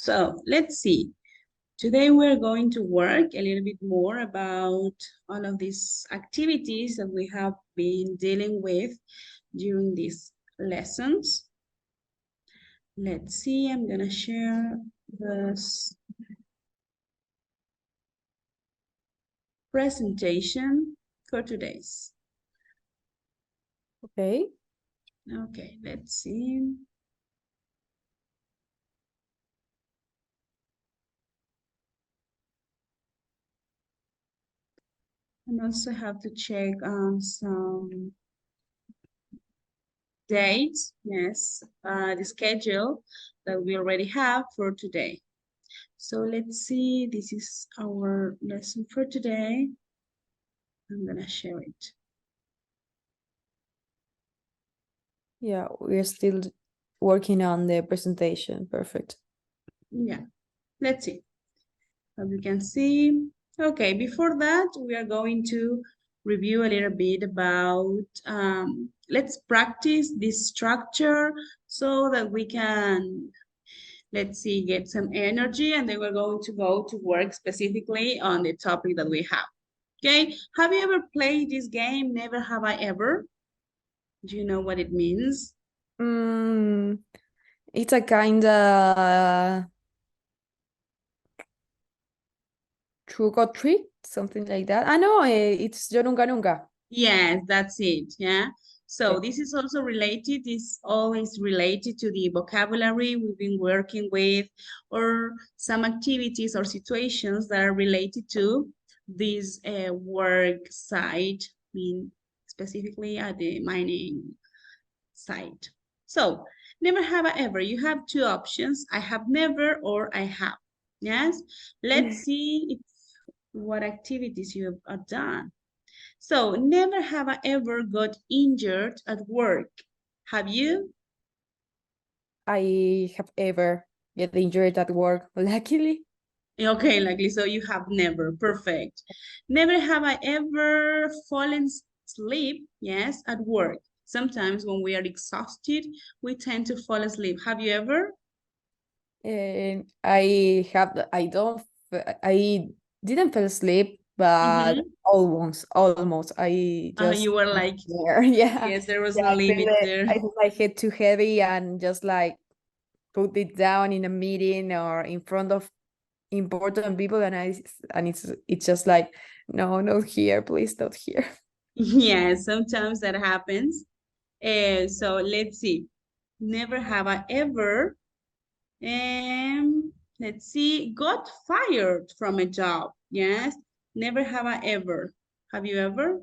So let's see. Today we're going to work a little bit more about all of these activities that we have been dealing with during these lessons. Let's see, I'm gonna share this presentation for today's. Okay. Okay, let's see. And also have to check on some dates, yes, the schedule that we already have for today. So let's see, this is our lesson for today. I'm gonna share it. Yeah, we're still working on the presentation. Perfect. Yeah, let's see. As you can see, okay, before that, we are going to review a little bit about, let's practice this structure so that we can, let's see, get some energy, and then we're going to go to work specifically on the topic that we have. Okay, have you ever played this game, Never Have I Ever? Do you know what it means? It's a kind of trick or treat, something like that. I know it's Yo Nunca Nunca. Yes, that's it. Yeah. So Okay. this is also related, this always related to the vocabulary we've been working with, or some activities or situations that are related to this work site, I mean, specifically at the mining site. So never have I ever. You have two options. I have never or I have. Yes. Let's see if, what activities you have done. So never have I ever got injured at work. Have you? I have ever get injured at work, luckily. Okay, likely. So you have never. Perfect. Never have I ever fallen asleep, yes, at work. Sometimes when we are exhausted, we tend to fall asleep. Have you ever? And I didn't fall asleep, but Mm-hmm. almost. I just You were like, there. Yeah. yes, there was Yeah, no limit there. I feel my head too heavy and just like put it down in a meeting or in front of important people, and it's just like, no, not here, please, not here. Yeah, sometimes that happens. So let's see. Never have I ever let's see, got fired from a job. Yes, never have I ever. Have you ever?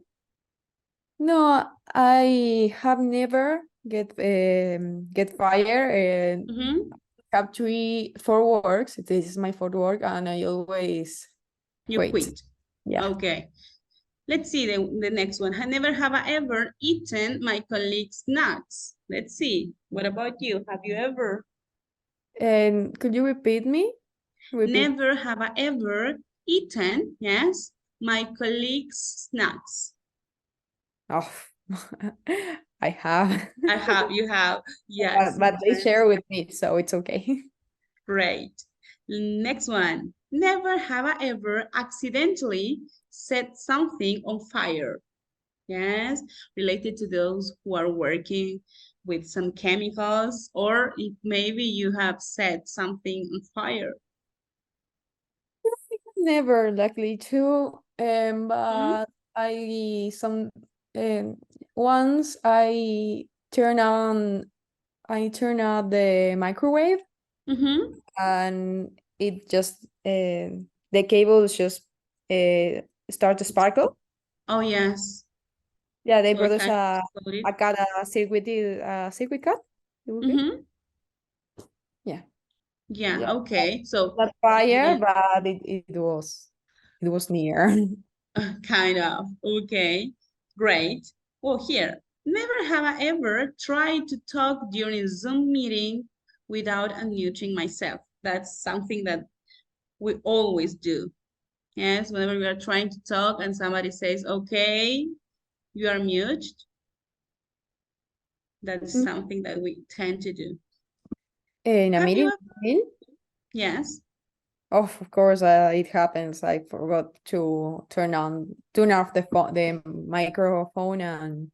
No, I have never get fired and Mm-hmm. have four works. This is my fourth work, and I always You quit. quit. Yeah. Okay. Let's see the next one. Never have I ever eaten my colleague's nuts. Let's see. What about you? Have you ever? And could you repeat me? Repeat. Never have I ever eaten, yes, my colleague's snacks. Oh, I have. I have, you have. Yes, But they sometimes. share with me, so it's okay. Great. Next one. Never have I ever accidentally set something on fire. Yes, related to those who are working with some chemicals, or if maybe you have set something on fire. Never likely to. Hmm? But um once I turn on the microwave, Mm-hmm. and it just the cables just start to sparkle. Oh, yes. Yeah, they So it produce kind of exploded. a kind of circuit cut. It would be. Mm-hmm. Yeah. Yeah, Yeah. okay. So Not it fire, didn't, but it was near. kind of. Okay, great. Well, here, never have I ever tried to talk during a Zoom meeting without unmuting myself. That's something that we always do. Yes, whenever we are trying to talk and somebody says, okay, you are muted, that is something that we tend to do. In a Have you meeting? ever, Yes. Oh, of course, it happens. I forgot to turn off the microphone, and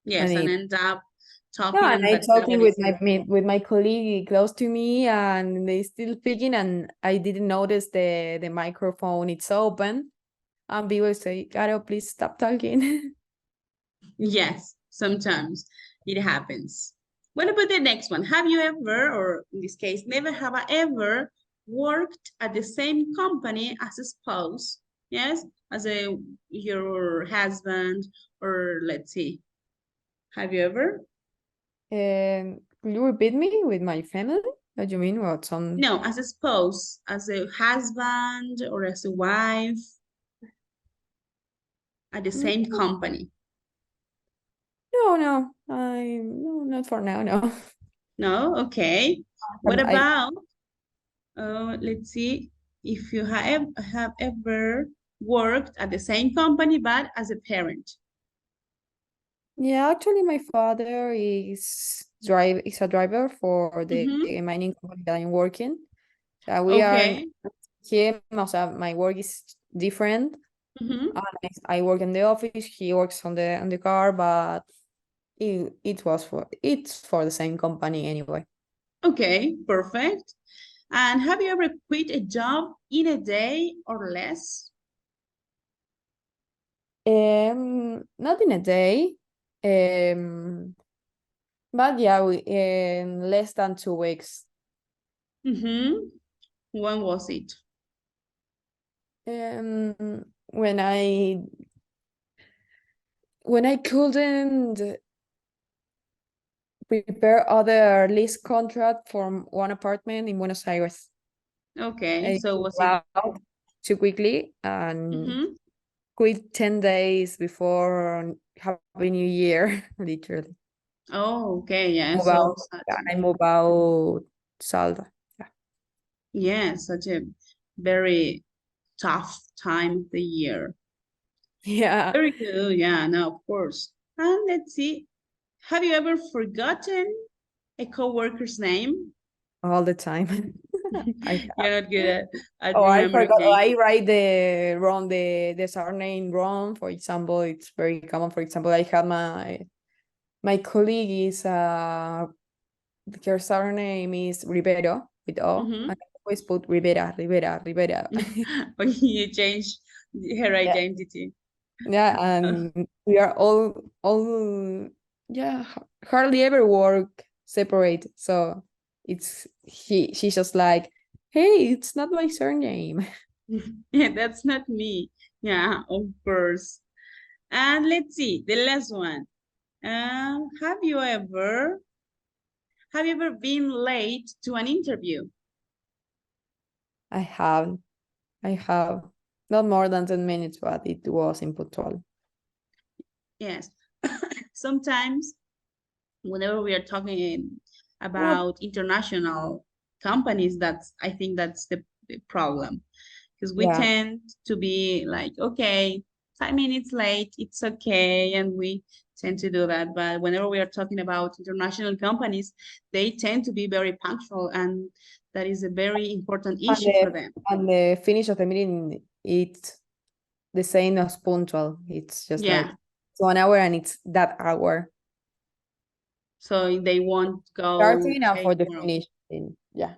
Yes, and it end up talking yeah, and and I that talking nobody with sees. with my colleague close to me, and they still speaking, and I didn't notice the microphone it's open, and people say, "Caro, please stop talking." Yes, sometimes it happens. What about the next one? Have you ever, or in this case, never have I ever worked at the same company as a spouse? Yes, as a your husband, or let's see, have you ever? Could you repeat me with my family? What do you mean? What some? No, as a spouse, as a husband or as a wife at the same Mm, company. no, no, no, not for now. No, No? Okay. What I about, let's see, if you have ever worked at the same company but as a parent. yeah. Actually, my father is a driver for the Mm-hmm. mining company that I'm working. We are Okay. him. Also, my work is different. Mm-hmm. I work in the office. He works on the car, but it's for the same company anyway. Okay, perfect. And have you ever quit a job in a day or less? Not in a day. Um, but yeah, we in less than 2 weeks. Mm-hmm. When was it? When I couldn't prepare other lease contract from one apartment in Buenos Aires. Okay, I so moved was it? out too quickly and Mm-hmm. quit 10 days before Happy New Year, literally. Oh, okay, yeah, Move so out, yeah, such, I move out Salda. Yeah. yeah, such a very tough time of the year. Yeah, Very good. Yeah, no, of course. And let's see. Have you ever forgotten a coworker's name? all the time. I You're not good at Oh, I remembering forgot. Oh, names. I write the surname wrong. For example, it's very common. For example, I had my colleague is her surname is Rivero with O, Mm-hmm. and I always put Rivera, Rivera, Rivera. When you change her Yeah, identity. yeah, Uh, and we are all yeah hardly ever work separate. So she's just like, hey, it's not my surname. yeah, that's not me. Yeah, of course. And let's see, the last one. Have you ever been late to an interview? I have I have not more than 10 minutes, but it was impuntual. Yes. Sometimes whenever we are talking What? about international companies, I think that's the problem because we Yeah. tend to be like, okay, 5 minutes late, it's okay, and we tend to do that. But whenever we are talking about international companies, they tend to be very punctual, and that is a very important And issue for the them. and the finish of the meeting, it's the same as punctual. It's just like Yeah, it's 1 hour and it's that hour. so they won't go Starting and for take the more. finish. Yeah.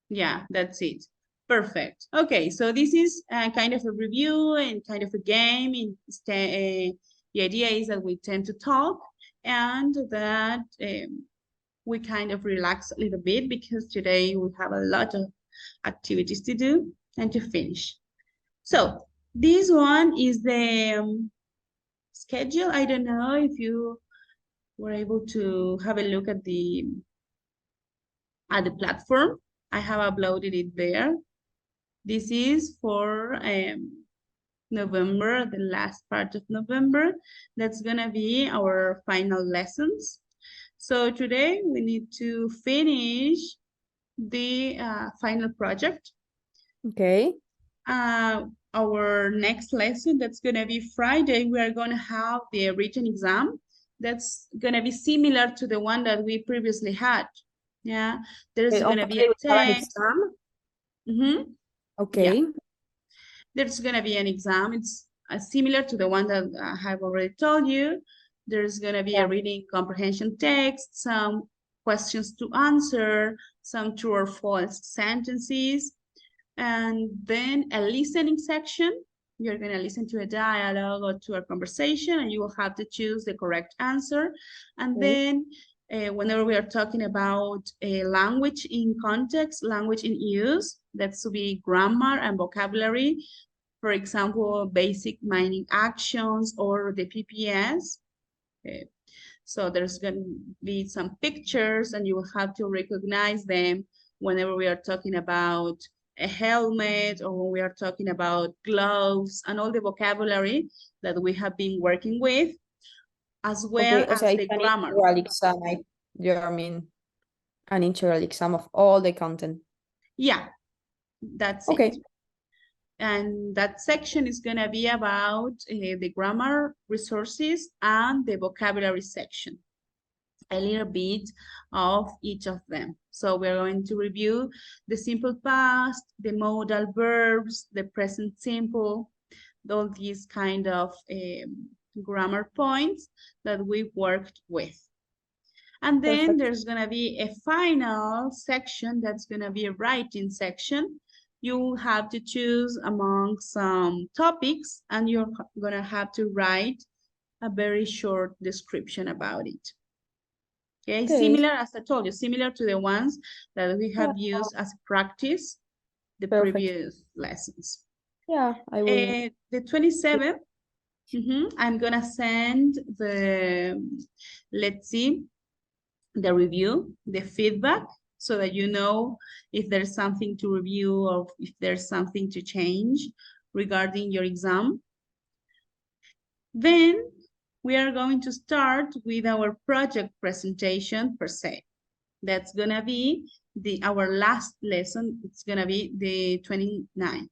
Yeah, that's it. Perfect. Okay, so this is kind of a review and kind of a game. The idea is that we tend to talk and that we kind of relax a little bit because today we have a lot of activities to do and to finish. So this one is the schedule. I don't know if you were able to have a look at the platform. I have uploaded it there. This is for November, the last part of November. That's gonna be our final lessons. So today we need to finish the final project. Okay. Uh, our next lesson, that's gonna be Friday, we are gonna have the written exam. That's gonna be similar to the one that we previously had. Yeah, there's On gonna be Friday a we have an text. exam. Yeah, Okay. there's gonna be an exam. It's similar to the one that I have already told you. There's gonna be a Yeah. reading comprehension text, some questions to answer, some true or false sentences, and then a listening section. You're going to listen to a dialogue or to a conversation, and you will have to choose the correct answer. And Okay. then whenever we are talking about a language in context, language in use, that's to be grammar and vocabulary. For example, basic mining actions or the PPS. So there's going to be some pictures and you will have to recognize them whenever we are talking about a helmet or when we are talking about gloves and all the vocabulary that we have been working with, as well Okay. O sea, as it's the an grammar. integral exam. I mean, an integral exam of all the content. Yeah, that's Okay. it. And that section is going to be about the grammar resources and the vocabulary section. A little bit of each of them. So we're going to review the simple past, the modal verbs, the present simple, all these kind of grammar points that we worked with. And then Perfect. there's going to be a final section that's going to be a writing section. You will have to choose among some topics and you're going to have to write a very short description about it. Okay, Okay. similar, as I told you, similar to the ones that we have Yeah. used as practice the Perfect. previous lessons. Yeah, I will. The 27th, I'm gonna send the, let's see, the review, the feedback, so that you know if there's something to review or if there's something to change regarding your exam. Then we are going to start with our project presentation per se. That's gonna be our last lesson. It's gonna be the 29th.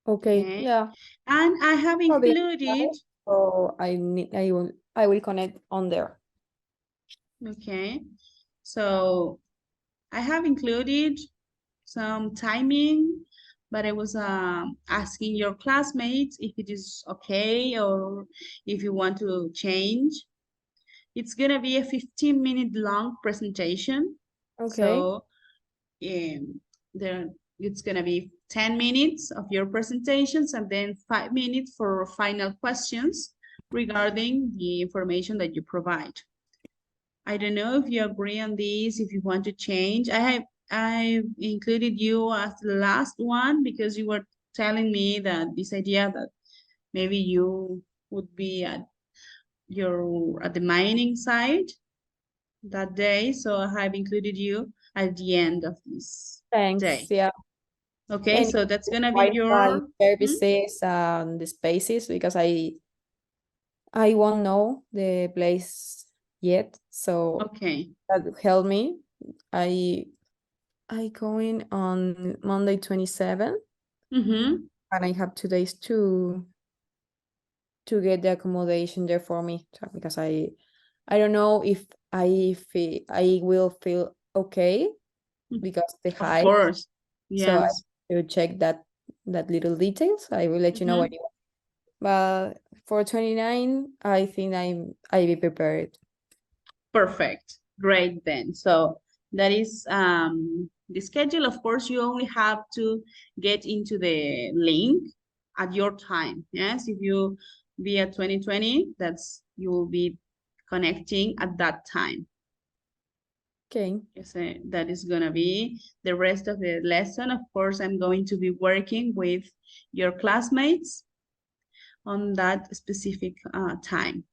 Okay. Okay. Yeah. And I have I'll be included, so I will connect on there. okay. So I have included some timing, but I was asking your classmates if it is okay or if you want to change. It's gonna be a 15-minute long presentation. Okay. So there it's going to be 10 minutes of your presentations and then 5 minutes for final questions regarding the information that you provide. I don't know if you agree on this, if you want to change. I included you as the last one because you were telling me that this idea that maybe you would be at the mining site that day. So I have included you at the end of this Thanks. day. Yeah. Okay, And so that's gonna be Wi-Fi your services and the spaces because I won't know the place yet, so okay. that will help me. I going on Monday 27th, Mm-hmm. and I have 2 days to get the accommodation there for me. So, because I don't know if I will feel okay because the Of height. course. So I Yes. have to check that little details. I will let you know Mm-hmm. when you. But for 29, I think I be prepared. Perfect. Great then. So that is the schedule. Of course, you only have to get into the link at your time. Yes, if you be at 2020, that's you will be connecting at that time. Okay. Yes, that is gonna be the rest of the lesson. Of course, I'm going to be working with your classmates on that specific time.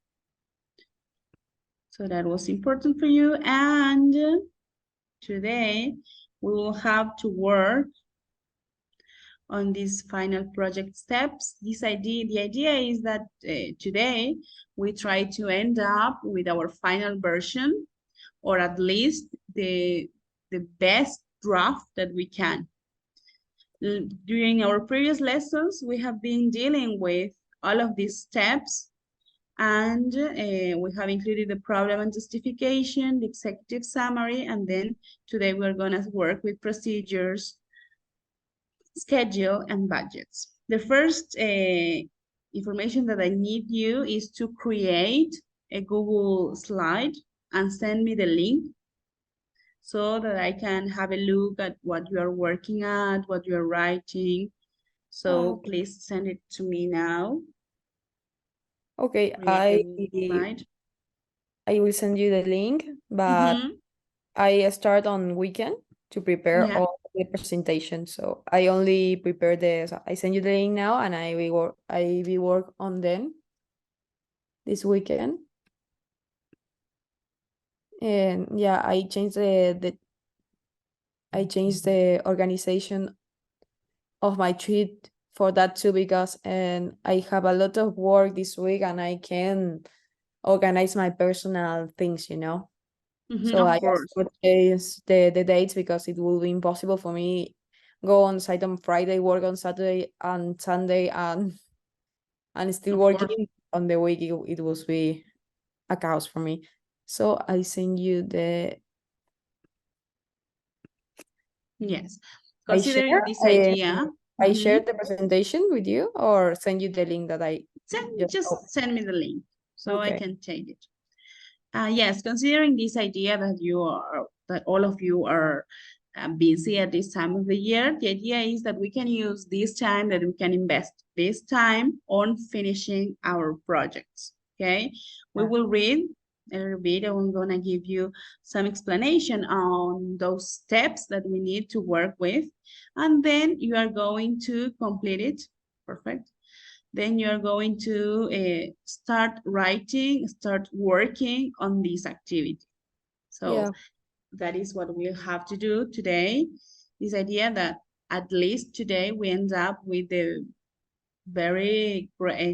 So that was important for you. And today we will have to work on these final project steps. The idea is that today we try to end up with our final version, or at least the best draft that we can. During our previous lessons, we have been dealing with all of these steps And we have included the problem and justification, the executive summary, and then today we're gonna work with procedures, schedule, and budgets. The first information that I need you is to create a Google slide and send me the link so that I can have a look at what you are working at, what you're writing. So Okay. please send it to me now. Okay, Create a Google slide. I will send you the link, but Mm-hmm. I start on weekend to prepare Yeah. all the presentation. So I only prepare so I send you the link now, and I will work on them this weekend. And yeah, I changed the organization of my trip for that too, because I have a lot of work this week and I can organize my personal things, you know. Mm-hmm, So of I just course. put the dates because it will be impossible for me go on site on Friday, work on Saturday and Sunday, and still Of course. working on the week. It will be a chaos for me. So I send you Yes. I share Considering this idea, I mm-hmm, share the presentation with you or send you the link that I just just send me the link so I okay. can take it. Yes, considering this idea that all of you are busy at this time of the year, the idea is that we can use this time, that we can invest this time on finishing our projects, okay? We Yeah. will read a little bit, and I'm gonna give you some explanation on those steps that we need to work with, and then you are going to complete it. Perfect. Then you're going to start writing, start working on this activity. So Yeah. that is what we'll have to do today. This idea that at least today we end up with a very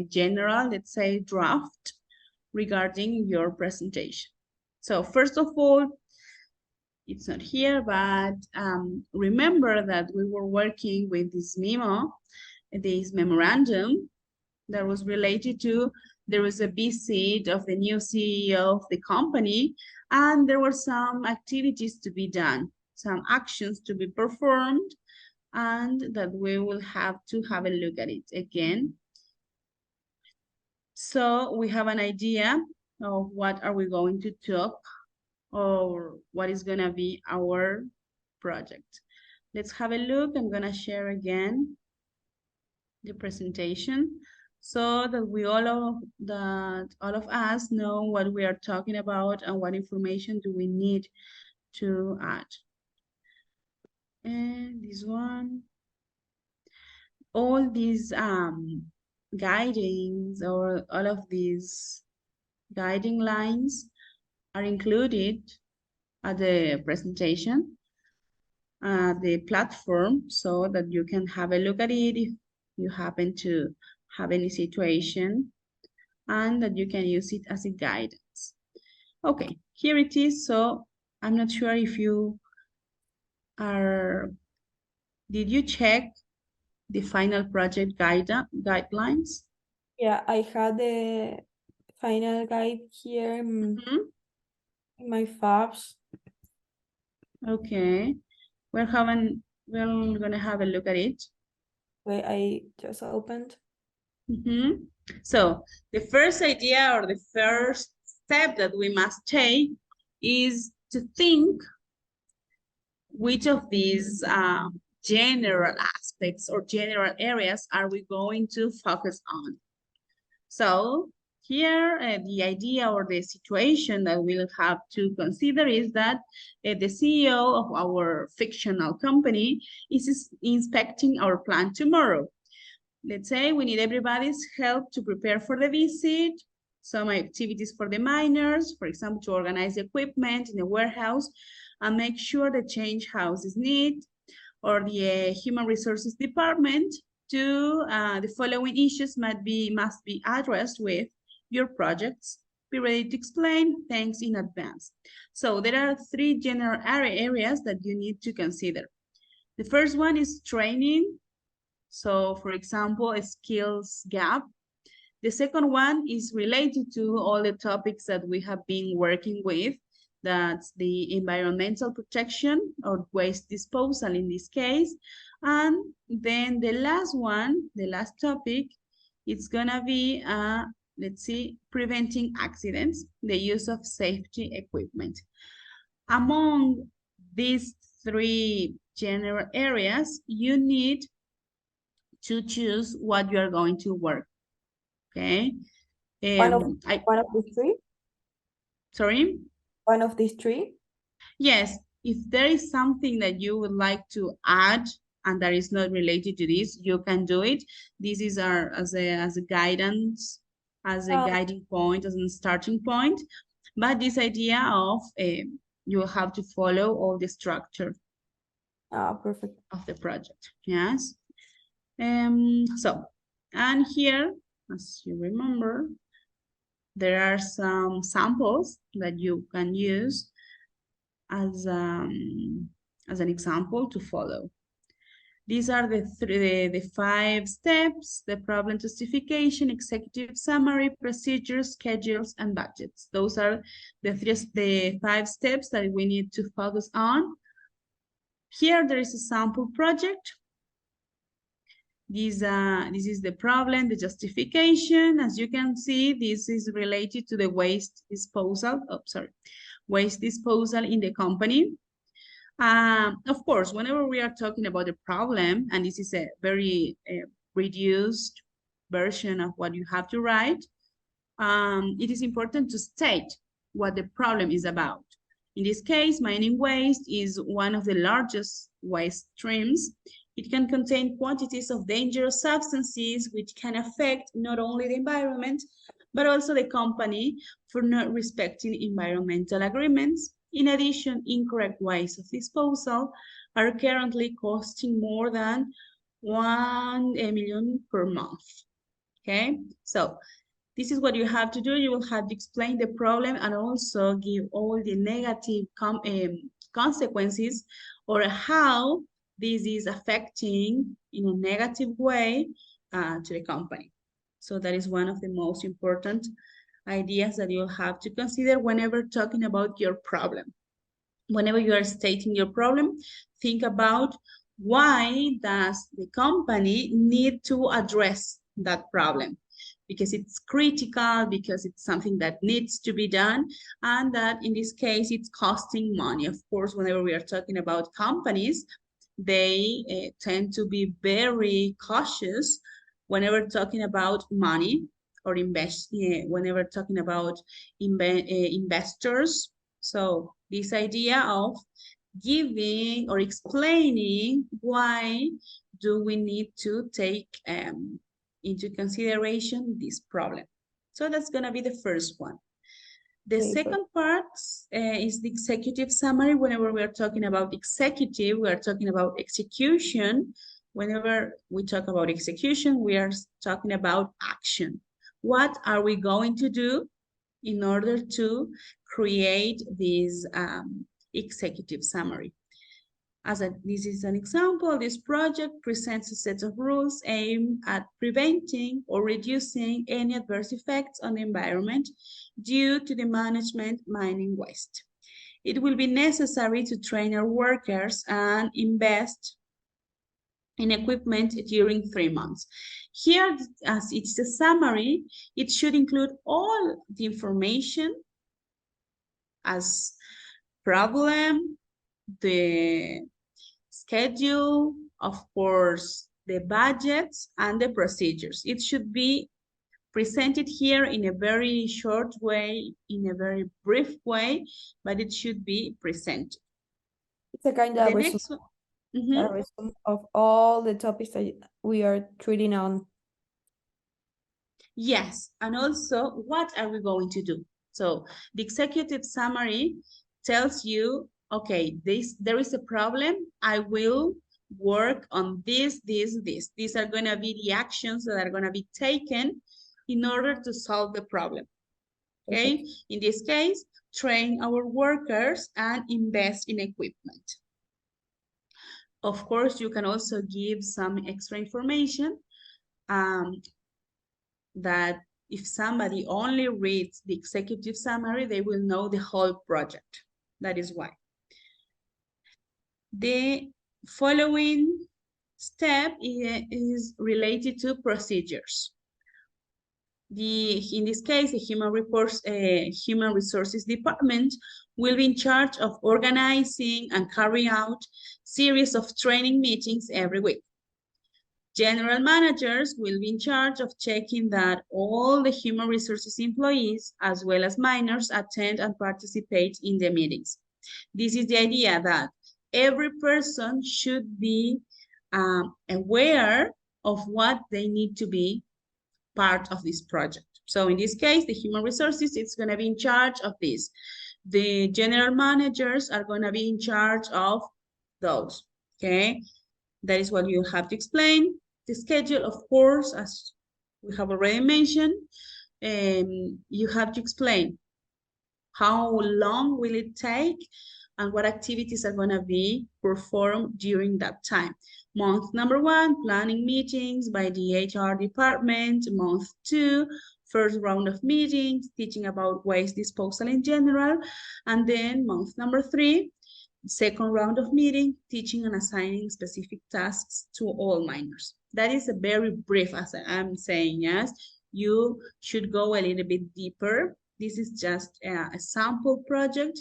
general, let's say, draft regarding your presentation. So first of all, it's not here, but remember that we were working with this memo, this memorandum that was related to there was a visit of the new CEO of the company, and there were some activities to be done, some actions to be performed, and that we will have to have a look at it again. So we have an idea of what are we going to talk or what is going to be our project. Let's have a look. I'm going to share again the presentation so that all of us know what we are talking about and what information do we need to add. And this one, all these guidings or all of these guiding lines are included at the presentation, the platform, so that you can have a look at it if you happen to have any situation, and that you can use it as a guidance. Okay, here it is. So I'm not sure if you are, did you check the final project guidelines? Yeah, I had the final guide here Mhm. in my fabs. Okay, we're gonna have a look at it. Wait, I just opened. Mhm. So the first idea or the first step that we must take is to think which of these general aspects or general areas are we going to focus on. So here, the idea or the situation that we'll have to consider is that the CEO of our fictional company is inspecting our plant tomorrow. Let's say we need everybody's help to prepare for the visit, some activities for the miners, for example, to organize the equipment in the warehouse and make sure the change house is neat, or the human resources department to the following issues must be addressed with your projects. Be ready to explain, thanks in advance. So there are three general areas that you need to consider. The first one is training. So for example, a skills gap. The second one is related to all the topics that we have been working with. That's the environmental protection or waste disposal in this case. And then the last one, the last topic, it's gonna be, let's see, preventing accidents, the use of safety equipment. Among these three general areas, you need to choose what you are going to work, okay? One of I, one of these three? sorry? One of these three? Yes, if there is something that you would like to add and that is not related to this, you can do it. This is our as a guidance, as a Oh, guiding point, as a starting point. But this idea of you have to follow all the structure perfect. of the project. Yes. So, and here, as you remember, there are some samples that you can use as an example to follow. These are the 5 steps: the problem justification, executive summary, procedures, schedules, and budgets. Those are the 5 steps that we need to focus on. Here there is a sample project. This is the problem, the justification. As you can see, this is related to the waste disposal. Oh, sorry, waste disposal in the company. Of course, whenever we are talking about a problem, and this is a very reduced version of what you have to write, it is important to state what the problem is about. In this case, mining waste is one of the largest waste streams. It can contain quantities of dangerous substances which can affect not only the environment, but also the company for not respecting environmental agreements. In addition, incorrect ways of disposal are currently costing more than 1 million per month. Okay, so this is what you have to do. You will have to explain the problem and also give all the negative consequences or how this is affecting in a negative way to the company. So that is one of the most important ideas that you'll have to consider whenever talking about your problem. Whenever you are stating your problem, think about why does the company need to address that problem? Because it's critical, because it's something that needs to be done, and that in this case, it's costing money. Of course, whenever we are talking about companies, they tend to be very cautious whenever talking about money or whenever talking about investors. So this idea of giving or explaining why do we need to take into consideration this problem. So that's going to be the first one. The second part is the executive summary. Whenever we are talking about executive, we are talking about execution. Whenever we talk about execution, we are talking about action. What are we going to do in order to create this executive summary? This is an example. This project presents a set of rules aimed at preventing or reducing any adverse effects on the environment due to the management mining waste. It will be necessary to train our workers and invest in equipment during 3 months. Here, as it's a summary, it should include all the information as problem, the schedule, of course, the budgets and the procedures. It should be presented here in a very short way, in a very brief way, but it should be presented. It's a kind of The next one. a resume of all the topics that we are treating on. Yes, and also what are we going to do? So the executive summary tells you, okay, there is a problem. I will work on this. These are going to be the actions that are going to be taken in order to solve the problem. Okay, perfect. In this case, train our workers and invest in equipment. Of course, you can also give some extra information that if somebody only reads the executive summary, they will know the whole project. That is why. The following step is related to procedures. In this case, the human resources department will be in charge of organizing and carrying out series of training meetings every week. General managers will be in charge of checking that all the human resources employees, as well as minors, attend and participate in the meetings. This is the idea that every person should be aware of what they need to be part of this project. So in this case, the human resources is going to be in charge of this. The general managers are going to be in charge of those, okay? That is what you have to explain. The schedule, of course, as we have already mentioned, you have to explain how long will it take and what activities are going to be performed during that time. Month number 1, planning meetings by the HR department. Month 2, first round of meetings, teaching about waste disposal in general. And then month number 3, second round of meeting, teaching and assigning specific tasks to all minors. That is a very brief, as I'm saying, yes. You should go a little bit deeper. This is just a sample project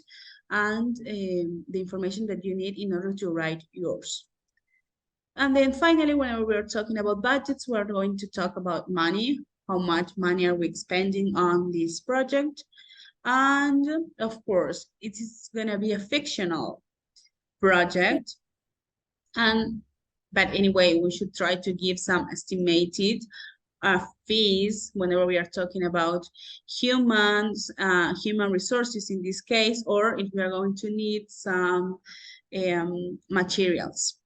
and the information that you need in order to write yours. And then finally, whenever we're talking about budgets, we're going to talk about money. How much money are we spending on this project? And of course, it is going to be a fictional project. But anyway, we should try to give some estimated fees whenever we are talking about human resources in this case, or if we are going to need some materials.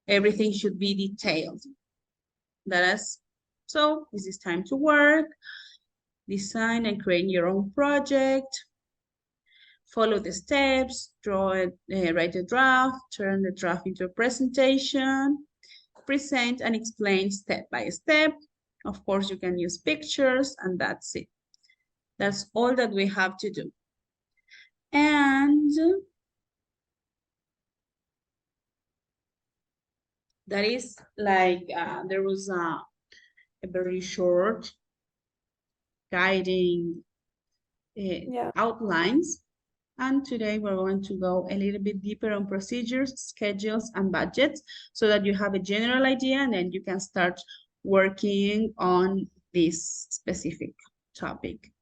Everything should be detailed. So this is time to work, design and create your own project. Follow the steps, draw it, write a draft, turn the draft into a presentation, present and explain step by step. Of course, you can use pictures, and that's it. That's all that we have to do. And that is like, there was a very short guiding outlines. And today we're going to go a little bit deeper on procedures, schedules, and budgets so that you have a general idea and then you can start working on this specific topic.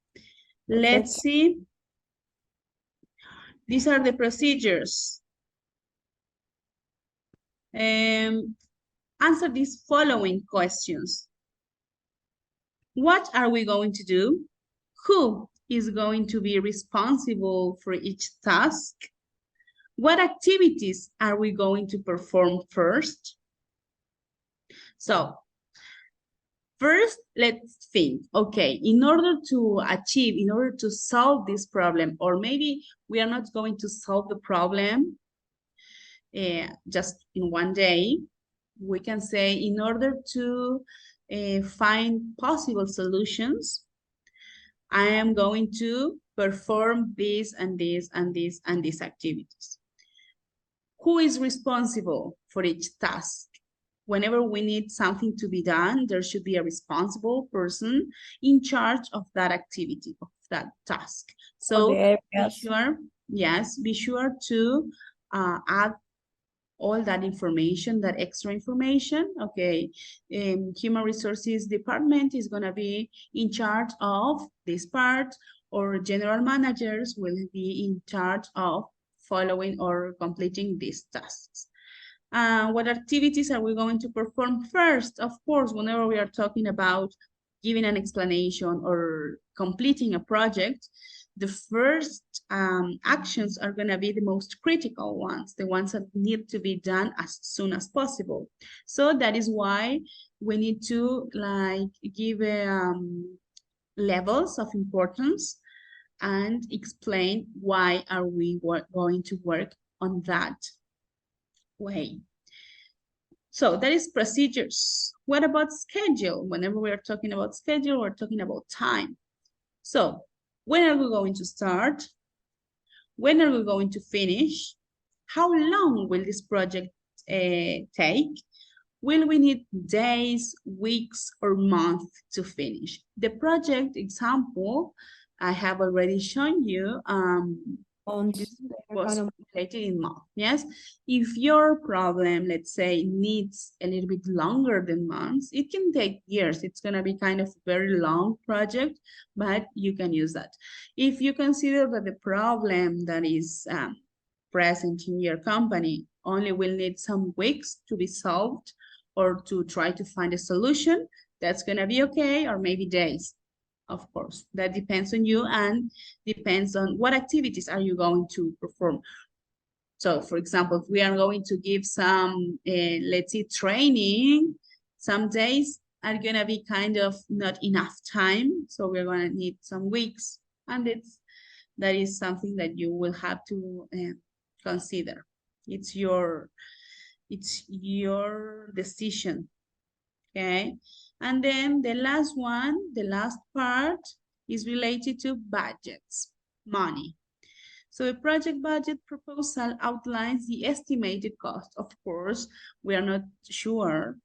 Let's see. These are the procedures. Answer these following questions. What are we going to do? Who is going to be responsible for each task? What activities are we going to perform first? So, first, let's think, okay, in order to solve this problem, or maybe we are not going to solve the problem just in one day, we can say in order to find possible solutions, I am going to perform this and this and this and these activities. Who is responsible for each task? Whenever we need something to be done, there should be a responsible person in charge of that activity, of that task. So be sure to add all that information, that extra information. Okay, human resources department is going to be in charge of this part, or general managers will be in charge of following or completing these tasks. What activities are we going to perform first? Of course, whenever we are talking about giving an explanation or completing a project, the first actions are going to be the most critical ones, the ones that need to be done as soon as possible. So that is why we need to give levels of importance and explain why are we going to work on that way. So that is procedures. What about schedule? Whenever we are talking about schedule, we're talking about time. So when are we going to start? When are we going to finish? How long will this project take? Will we need days, weeks, or months to finish? The project example I have already shown you. This Months, they're kind was of related in month, yes? If your problem, let's say, needs a little bit longer than months, it can take years. It's gonna be kind of very long project, but you can use that. If you consider that the problem that is present in your company only will need some weeks to be solved or to try to find a solution, that's gonna be okay, or maybe days. Of course, that depends on you and depends on what activities are you going to perform. So for example, if we are going to give some, let's say, training, some days are gonna be kind of not enough time. So we're gonna need some weeks, and that is something that you will have to consider. It's your decision, okay? And then the last one, the last part is related to budgets, money. So a project budget proposal outlines the estimated cost. Of course, we are not sure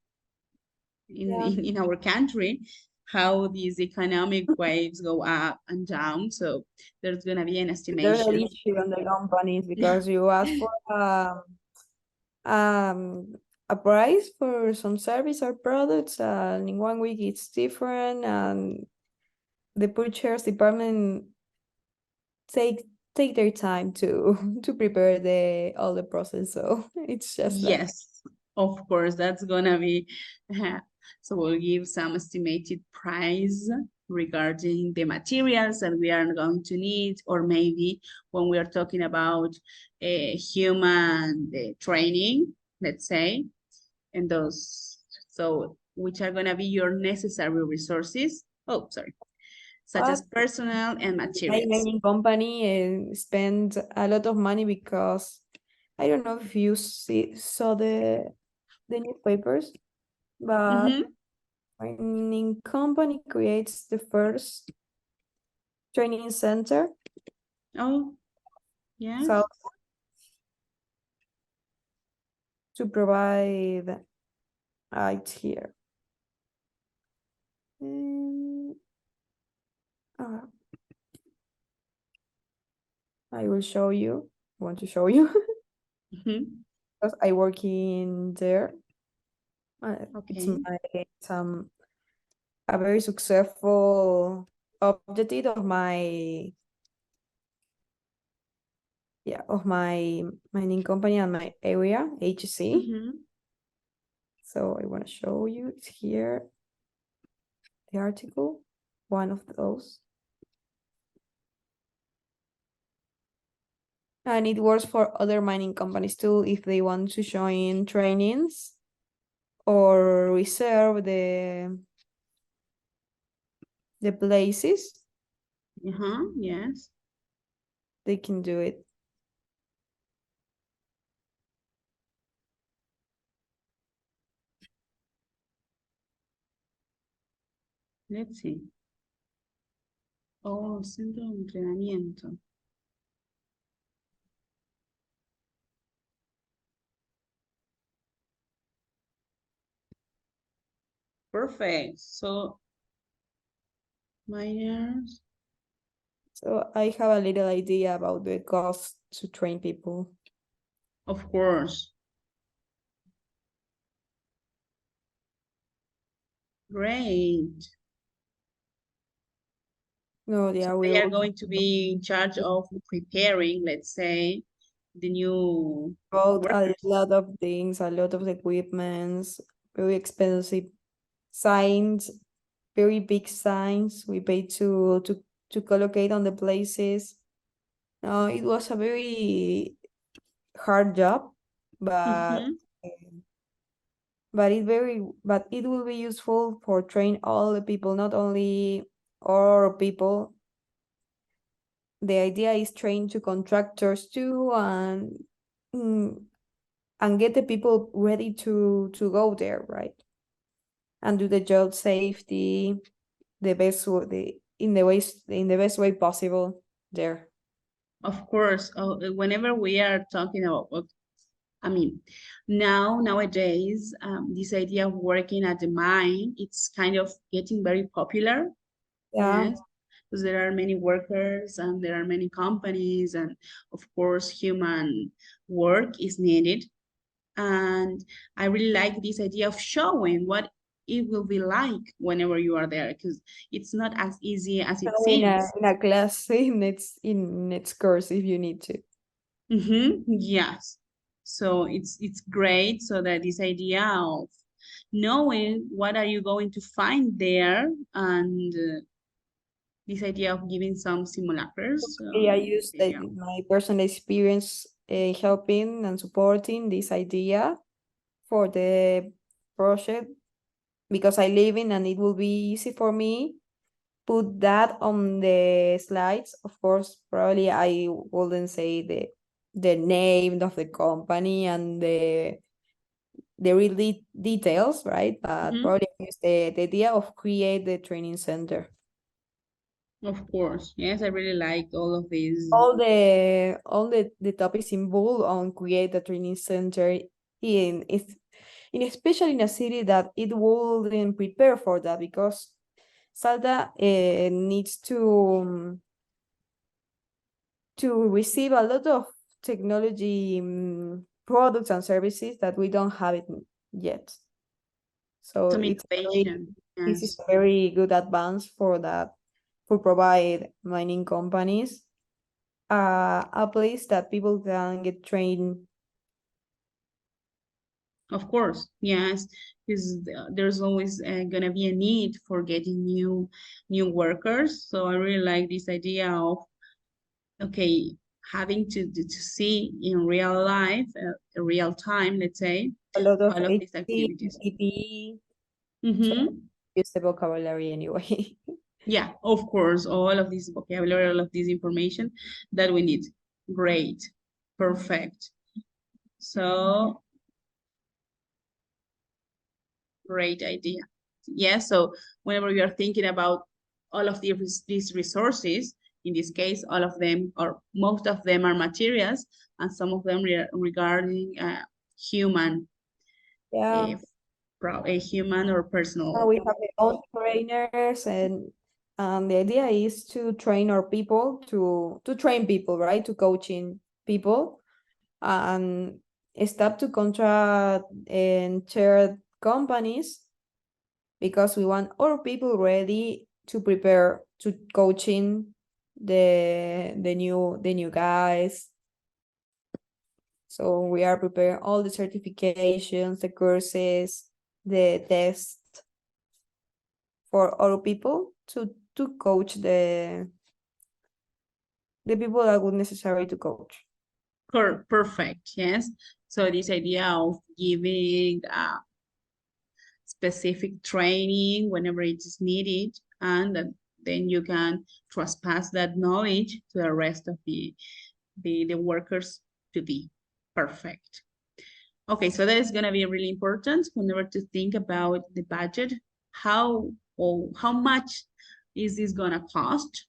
yeah. in our country how these economic waves go up and down. So there's gonna be an There's an estimation. issue on the companies because you ask for um a price for some service or products, and in 1 week it's different, and the purchase department take their time to to prepare all the process. So it's just like Yes, of course, that's gonna be, so we'll give some estimated price regarding the materials that we are going to need, or maybe when we are talking about a human training, let's say, and those, so which are gonna be your necessary resources. Oh, sorry, such what as personnel and my materials. mining company spend a lot of money because I don't know if you saw the newspapers, but Mm-hmm. mining company creates the first training center. Oh, So yes. to provide it's here. Mm, uh, I will show you. I want to show you Mm-hmm. because I work in there. It's Okay. a very successful objective of my mining company and my area, HC. Mm-hmm. So I want to show you. It's here, the article, one of those. And it works for other mining companies too if they want to join trainings or reserve the places, Uh-huh. Yes. they can do it. Let's see. Oh, centro de entrenamiento. Perfect. So minors, So I have a little idea about the cost to train people. of course. Great. No, So yeah, we they are will going to be in charge of preparing, let's say, the new about a workers. lot of things, a lot of equipments, very expensive signs, very big signs we paid to collocate on the places. It was a very hard job, but Mm-hmm. but it will be useful for train all the people, not only our people. The idea is train to contractors too, and mm, and get the people ready to go there, right? And do the job safety the best way, in the best way possible there. Of course, whenever we are talking about, I mean, nowadays, this idea of working at the mine, it's kind of getting very popular. Yeah. Yes, because there are many workers and there are many companies, and of course, human work is needed. And I really like this idea of showing what it will be like whenever you are there, because it's not as easy as it So seems. in a class in its course if you need to. Yes. So it's great. So that this idea of knowing what are you going to find there, and this idea of giving some simulacros. I use Yeah, my personal experience helping and supporting this idea for the project because I live in and it will be easy for me put that on the slides. Of course, probably I wouldn't say the name of the company and the real details, right? But mhm, probably use the idea of create the training center. of course. Yes, I really like all of these. All the topics involved on create the training center in if in especially in a city that it wouldn't prepare for that because Salta needs to receive a lot of technology products and services that we don't have it yet. So Some innovation. this is Yes, a very good advance for that for provide mining companies a place that people can get trained. of course. Yes, because there's always gonna be a need for getting new workers. So I really like this idea of, okay, having to see in real life, real time, let's say, A lot of all of these HT, activities. PPE, so Mm-hmm. use the vocabulary anyway. Yeah, of course, all of this vocabulary, all of this information that we need. Great, perfect. So great idea. Yeah, so whenever you are thinking about all of these resources, in this case, all of them or most of them are materials, and some of them regarding human, Yeah. a, a human or Now personal. we have our own trainers and the idea is to train our people to train people, right? To coaching people and stop to contract and share companies because we want our people ready to prepare to coaching the new guys. So we are preparing all the certifications, the courses, the tests for our people to coach the people that would necessary to coach. Perfect, yes. So this idea of giving specific training whenever it is needed, and then you can trespass that knowledge to the rest of the workers to be perfect. Okay, so that is going to be really important whenever to think about the budget. How or how much is this going to cost?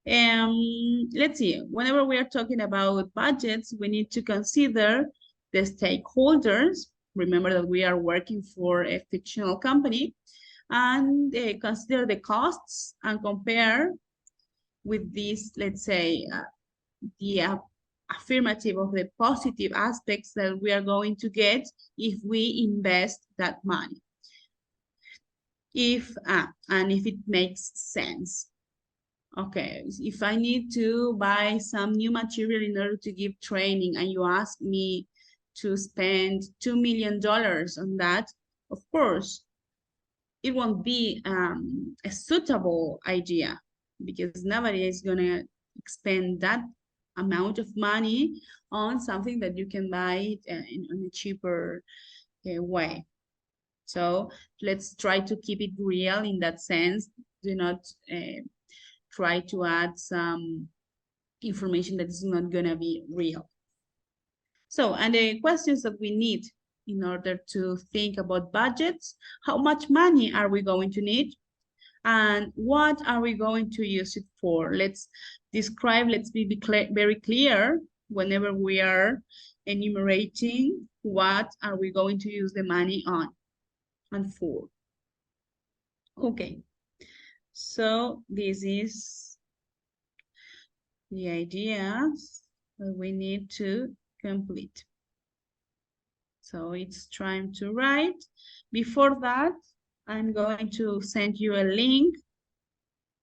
Let's see, whenever we are talking about budgets, we need to consider the stakeholders. Remember that we are working for a fictional company, and consider the costs and compare with this, let's say, the affirmative of the positive aspects that we are going to get if we invest that money. And if it makes sense. Okay, if I need to buy some new material in order to give training and you ask me to spend $2 million on that, of course, it won't be a suitable idea because nobody is going to expend that amount of money on something that you can buy in a cheaper way. So let's try to keep it real in that sense. Do not try to add some information that is not going to be real. So, and the questions that we need in order to think about budgets, how much money are we going to need? And what are we going to use it for? Let's describe, let's be very clear whenever we are enumerating what are we going to use the money on and for. Okay, so this is the ideas that we need to complete. So it's time to write. Before that, I'm going to send you a link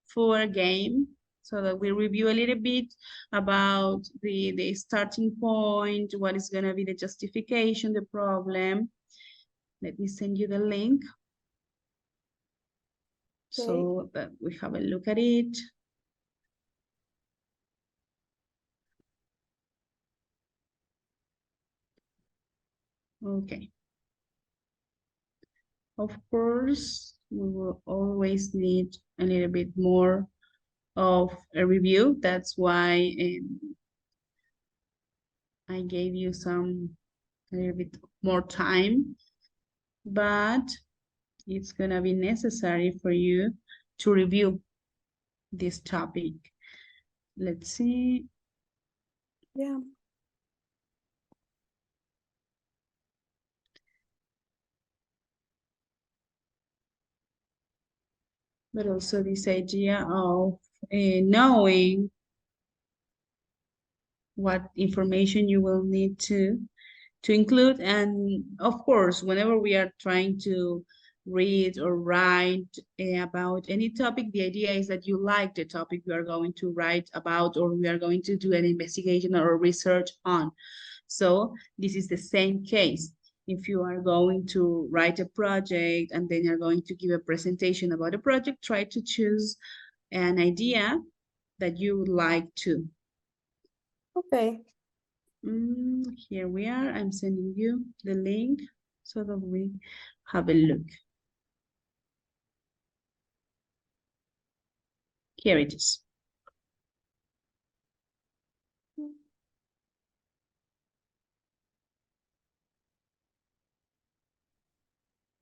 for a game so that we review a little bit about the starting point, what is going to be the justification, the problem. Let me send you the link so that we have a look at it. Okay. Of course, we will always need a little bit more of a review. That's why I gave you a little bit more time, but it's gonna be necessary for you to review this topic. Let's see. Yeah. But also this idea of knowing what information you will need to include. And of course, whenever we are trying to read or write about any topic, the idea is that you like the topic we are going to write about, or we are going to do an investigation or research on. So this is the same case. If you are going to write a project and then you're going to give a presentation about a project, try to choose an idea that you would like to. Okay. Here we are. I'm sending you the link so that we have a look. Here it is.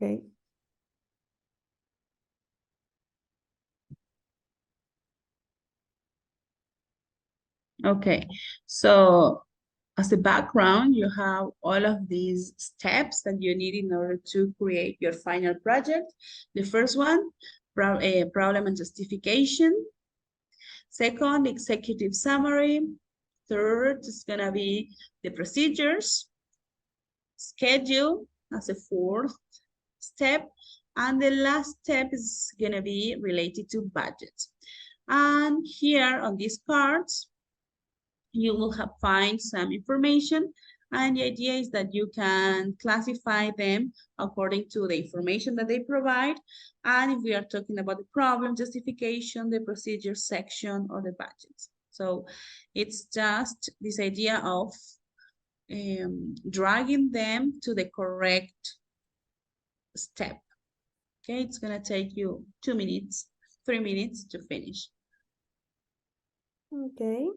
Okay. Okay, so as a background, you have all of these steps that you need in order to create your final project. The first one, problem and justification. Second, executive summary. Third is gonna be the procedures, schedule as a fourth step. And the last step is gonna be related to budget. And here on these cards, you will find some information, and the idea is that you can classify them according to the information that they provide. And if we are talking about the problem, justification, the procedure section, or the budgets. So it's just this idea of dragging them to the correct step. Okay, it's gonna take you 2 minutes, 3 minutes to finish. Okay.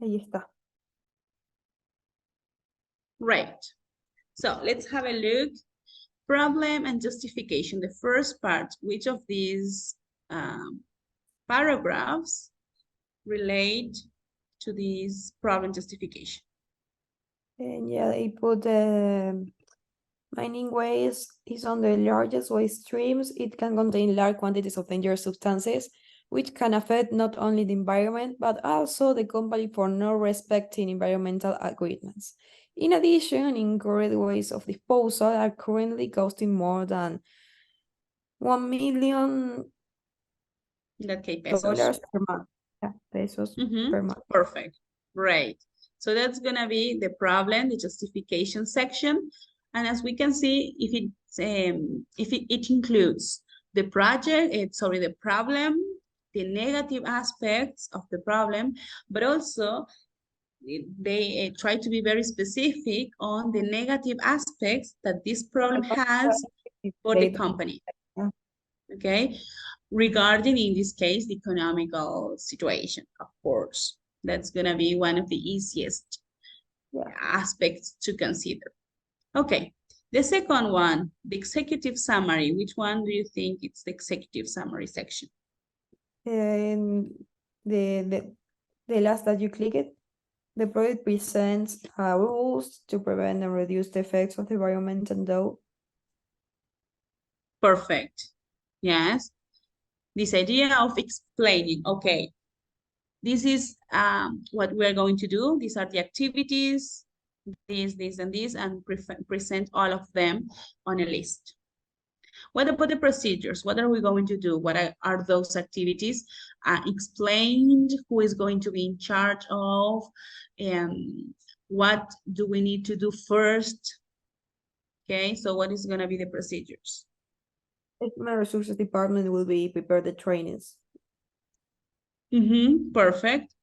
Ahí está. Right. So let's have a look. Problem and justification. The first part, which of these paragraphs relate to this problem justification? And yeah, they put mining waste is on the largest waste streams. It can contain large quantities of dangerous substances, which can affect not only the environment, but also the company for not respecting environmental agreements. In addition, incorrect ways of disposal are currently costing more than 1 million Okay, dollars pesos. per month. Yeah, pesos Mm-hmm. per month. Perfect. Right. So that's gonna be the problem, the justification section. And as we can see, if it includes the project, sorry, the problem, the negative aspects of the problem, but also they try to be very specific on the negative aspects that this problem has for the company. Yeah. Okay, regarding, in this case, the economical situation, of course. That's going to be one of the easiest Yeah. aspects to consider. Okay, the second one, the executive summary. Which one do you think it's the executive summary section? And the last that you click it, the project presents rules to prevent and reduce the effects of the environment and though. Perfect. Yes. This idea of explaining, okay, this is what we're going to do. These are the activities, this, and this, and present all of them on a list. What about the procedures? What are we going to do? What are those activities? Explained who is going to be in charge of, what do we need to do first? Okay, so what is going to be the procedures? The Human Resources Department will be prepare the trainings. Perfect.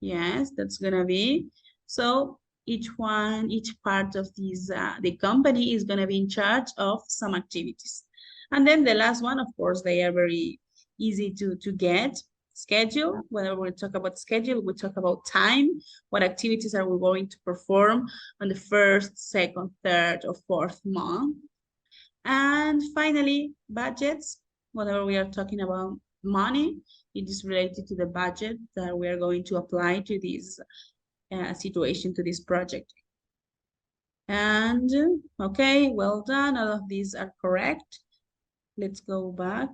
Yes, that's gonna be. So each part of these, the company is gonna be in charge of some activities. And then the last one, of course, they are very easy to get. Schedule, whenever we talk about schedule, we talk about time. What activities are we going to perform on the first, second, third, or fourth month? And finally, budgets, whenever we are talking about money, it is related to the budget that we are going to apply to this situation, to this project. And okay, well done. All of these are correct. Let's go back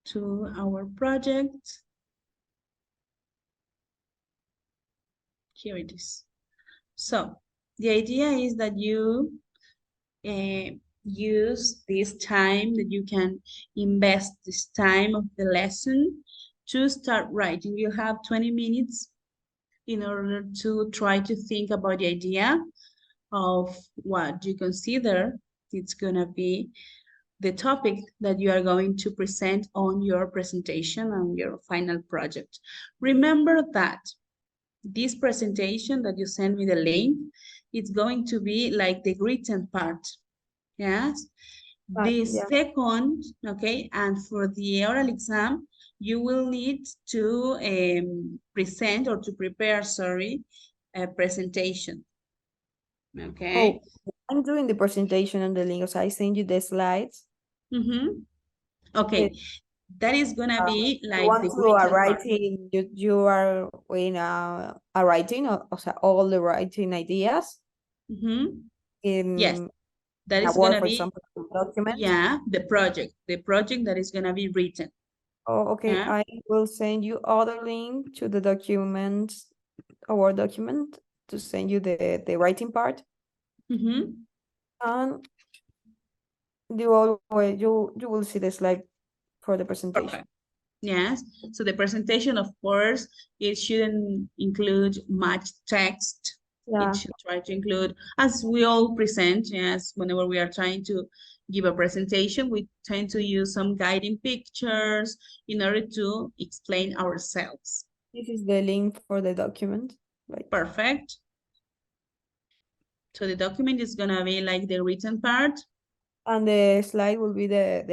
to our project. Here it is. So the idea is that you use this time, that you can invest this time of the lesson to start writing. You have 20 minutes in order to try to think about the idea of what you consider it's going to be the topic that you are going to present on your presentation, on your final project. Remember that this presentation that you send me the link, it's going to be like the written part. Yes. The Yeah. second, okay, and for the oral exam, you will need to present or to prepare, sorry, a presentation. Okay. Oh, I'm doing the presentation on the link, so I send you the slides. Okay. That is gonna be You like want the to written part. writing, you are in a writing, o sea, all the writing ideas Yes, in that a is Word, gonna for be, example, document. yeah, the project that is gonna be written. Oh, okay. Yeah. I will send you other link to the document, a Word document, to send you the writing part. And you will see the slide for the presentation. Perfect. Yes. So the presentation, of course, it shouldn't include much text. Yeah. It should try to include, as we all present, yes, whenever we are trying to give a presentation, we tend to use some guiding pictures in order to explain ourselves. This is the link for the document. Right. Perfect. So the document is gonna be like the written part. And the slide will be the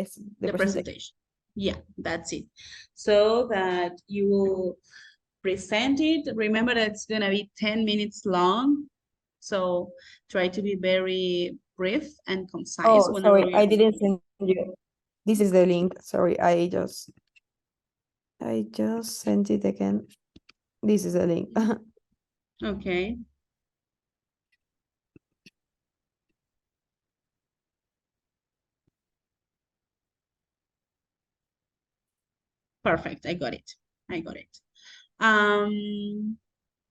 presentation. Yeah, that's it. So that you will present it. Remember that it's gonna be 10 minutes long. So try to be very brief and concise Oh, whenever sorry, you. I didn't send you. This is the link. Sorry, I just sent it again. This is the link. Okay. Perfect. I got it. I got it.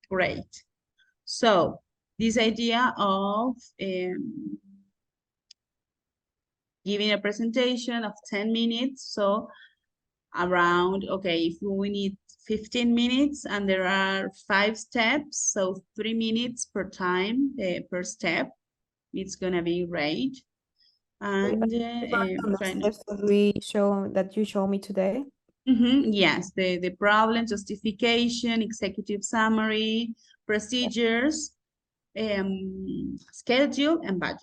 Great. So this idea of giving a presentation of 10 minutes. So around, okay, if we need 15 minutes and there are 5 steps, so 3 minutes per time, per step, it's gonna be great. And On the trying, steps that you show me today. yes, the problem, justification, executive summary, procedures, schedule, and budget.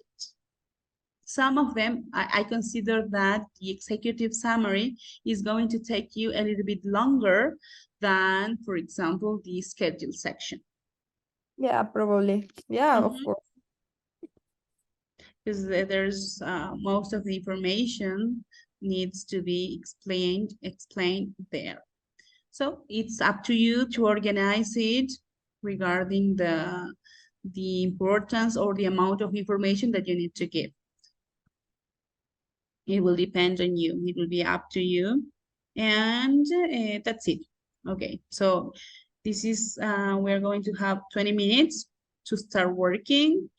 Some of them, I consider that the executive summary is going to take you a little bit longer than, for example, the schedule section. Yeah, probably. Yeah, of course. Because there's most of the information needs to be explained there. So it's up to you to organize it regarding the importance or the amount of information that you need to give. It will depend on you. It will be up to you. And that's it. Okay, so this is, we're going to have 20 minutes to start working.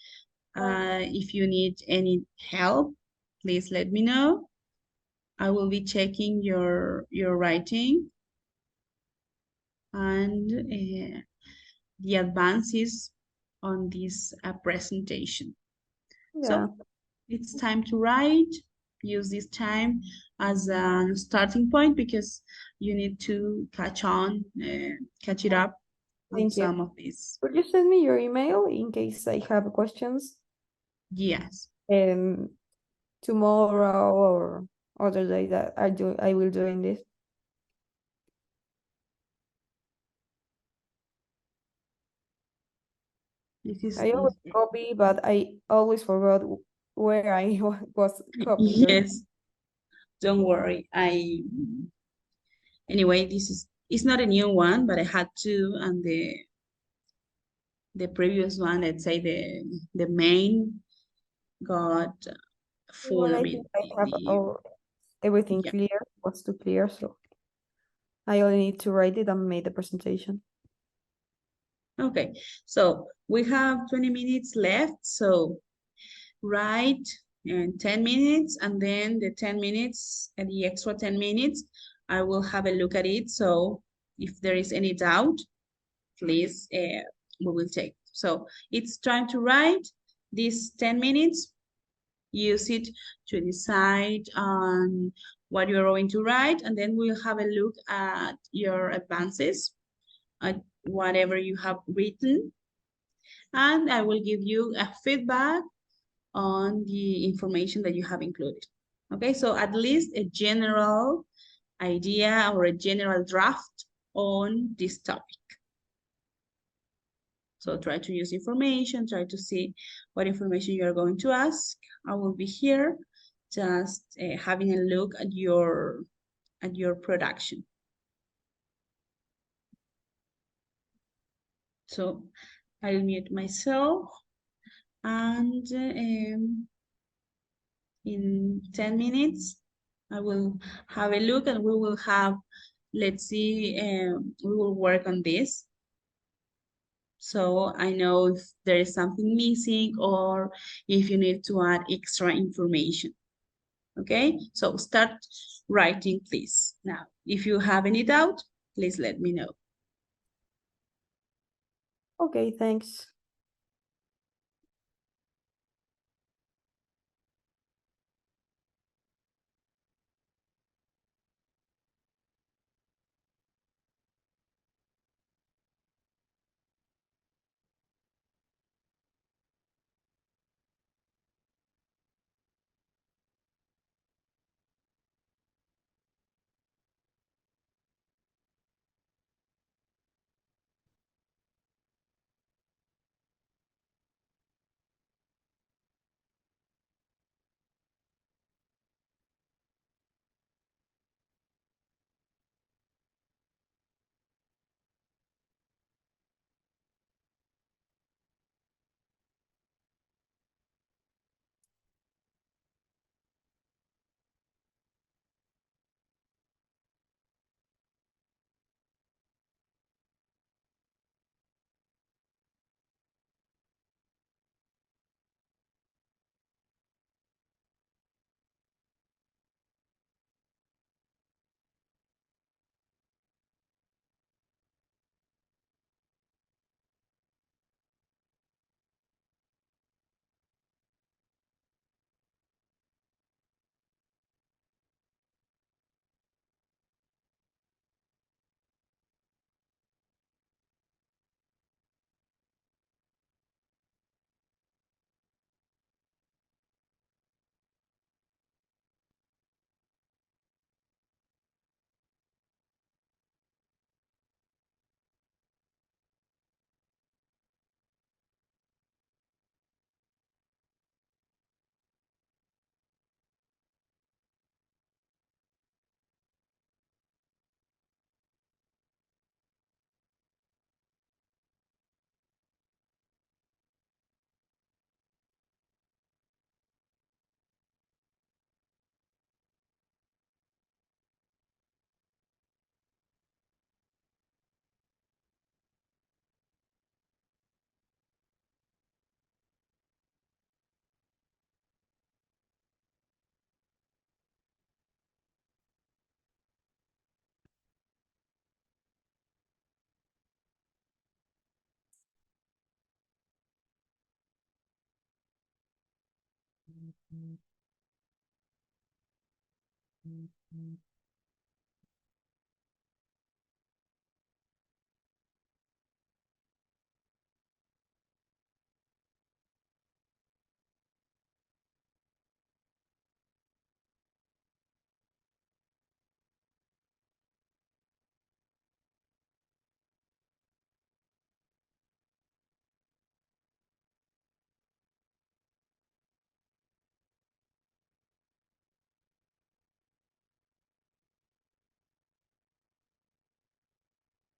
If you need any help, please let me know. I will be checking your writing and the advances on this presentation. Yeah. So it's time to write. Use this time as a starting point because you need to catch it up on Thank you. some of these. Could you send me your email in case I have questions? Yes. Tomorrow or other day that I will doing this. This is, I always copy, but I always forgot where I was copying them. yes, don't worry. Anyway, this is, it's not a new one, but I had to, and the previous one, let's say the main got full. Well, I I mean, think I have everything yeah. clear, was too clear, so I only need to write it and make the presentation. Okay, so we have 20 minutes left. So write in 10 minutes, and then the 10 minutes and the extra 10 minutes, I will have a look at it. So if there is any doubt, please, we will take. So it's time to write these 10 minutes. Use it to decide on what you're going to write, and then we'll have a look at your advances, at whatever you have written, and I will give you a feedback on the information that you have included. Okay, so at least a general idea or a general draft on this topic. So try to use information, try to see what information you're going to ask. I will be here just having a look at your production. So I'll mute myself, and in 10 minutes, I will have a look and we will have, let's see, we will work on this. So I know if there is something missing or if you need to add extra information. Okay, so start writing, please. Now, if you have any doubt, please let me know. Okay, thanks.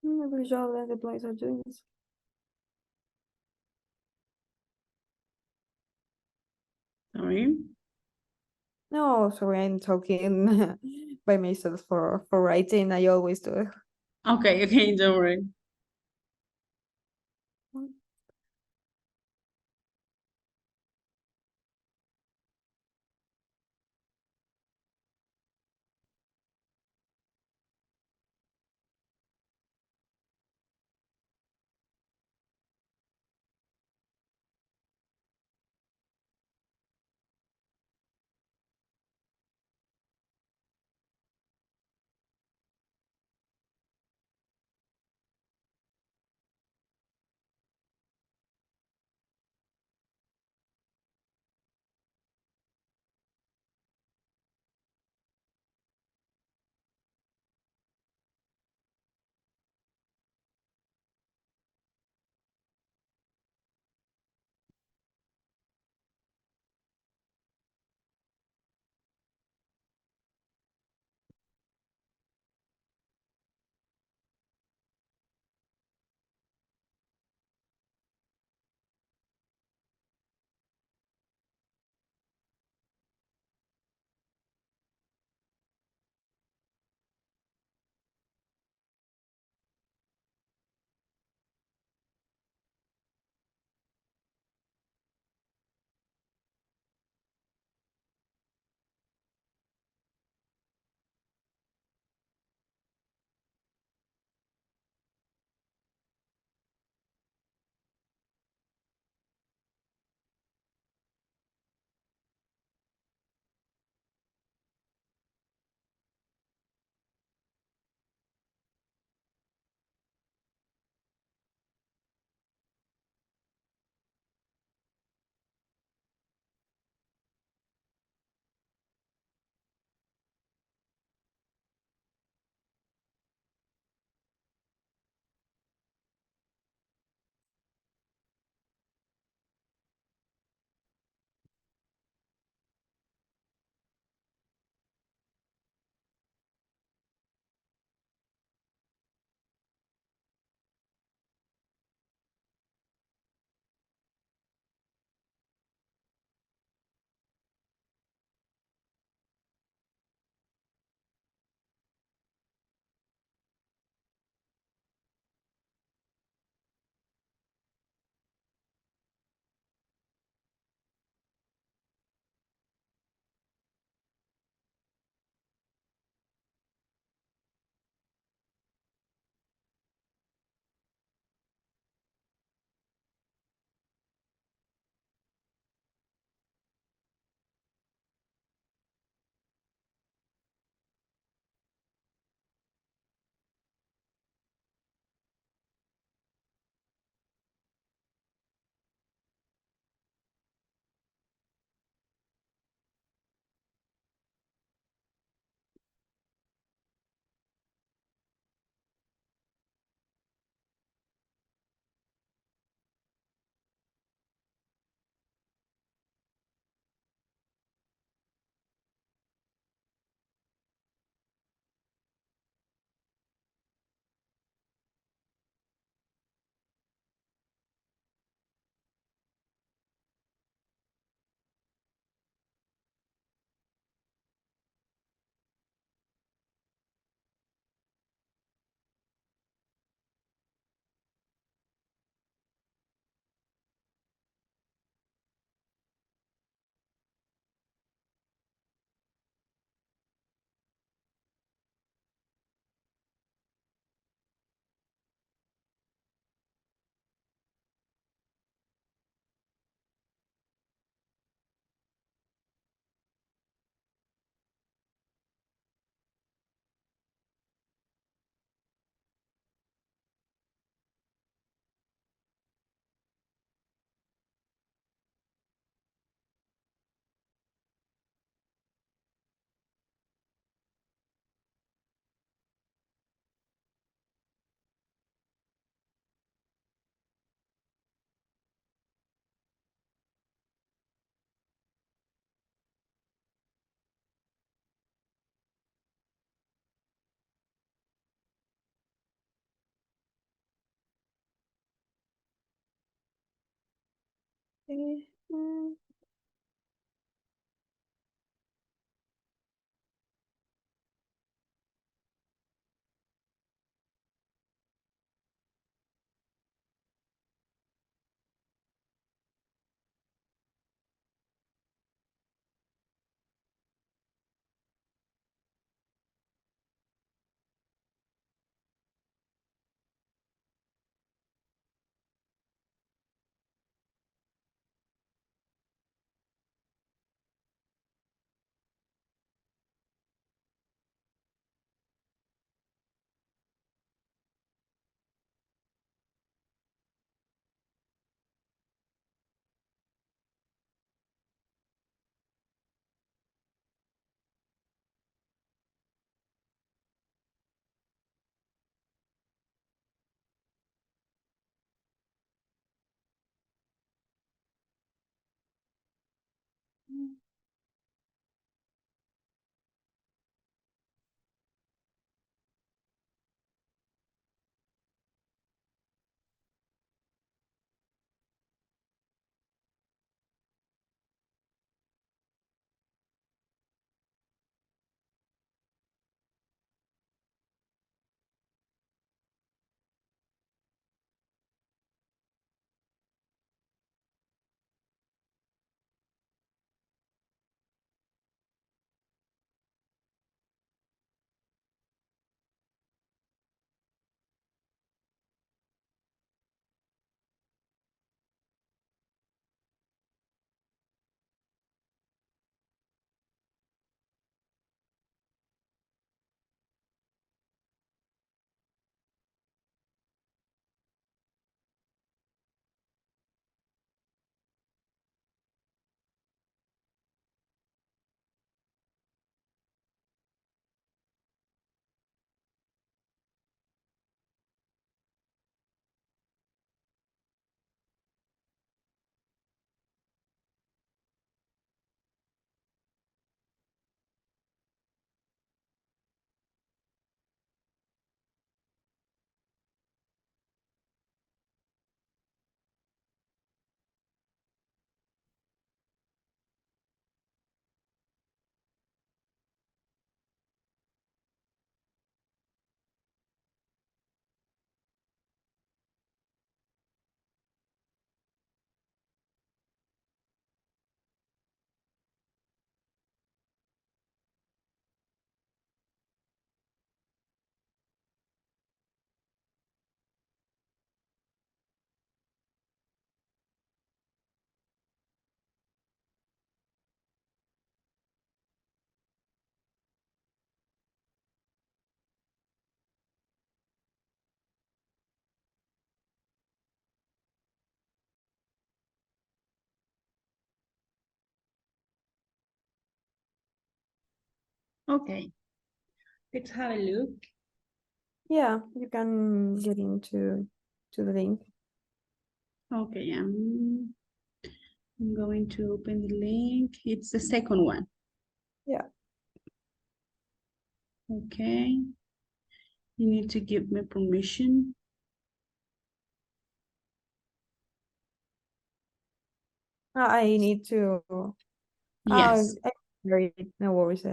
Every job and the place are doing this. Sorry. No, sorry, I'm talking by myself for writing. I always do it. Okay, okay, don't worry. Okay. Okay, let's have a look. Yeah, you can get into the link. Okay, I'm going to open the link. It's the second one. Yeah. Okay. You need to give me permission. I need to. Yes. Very no worries.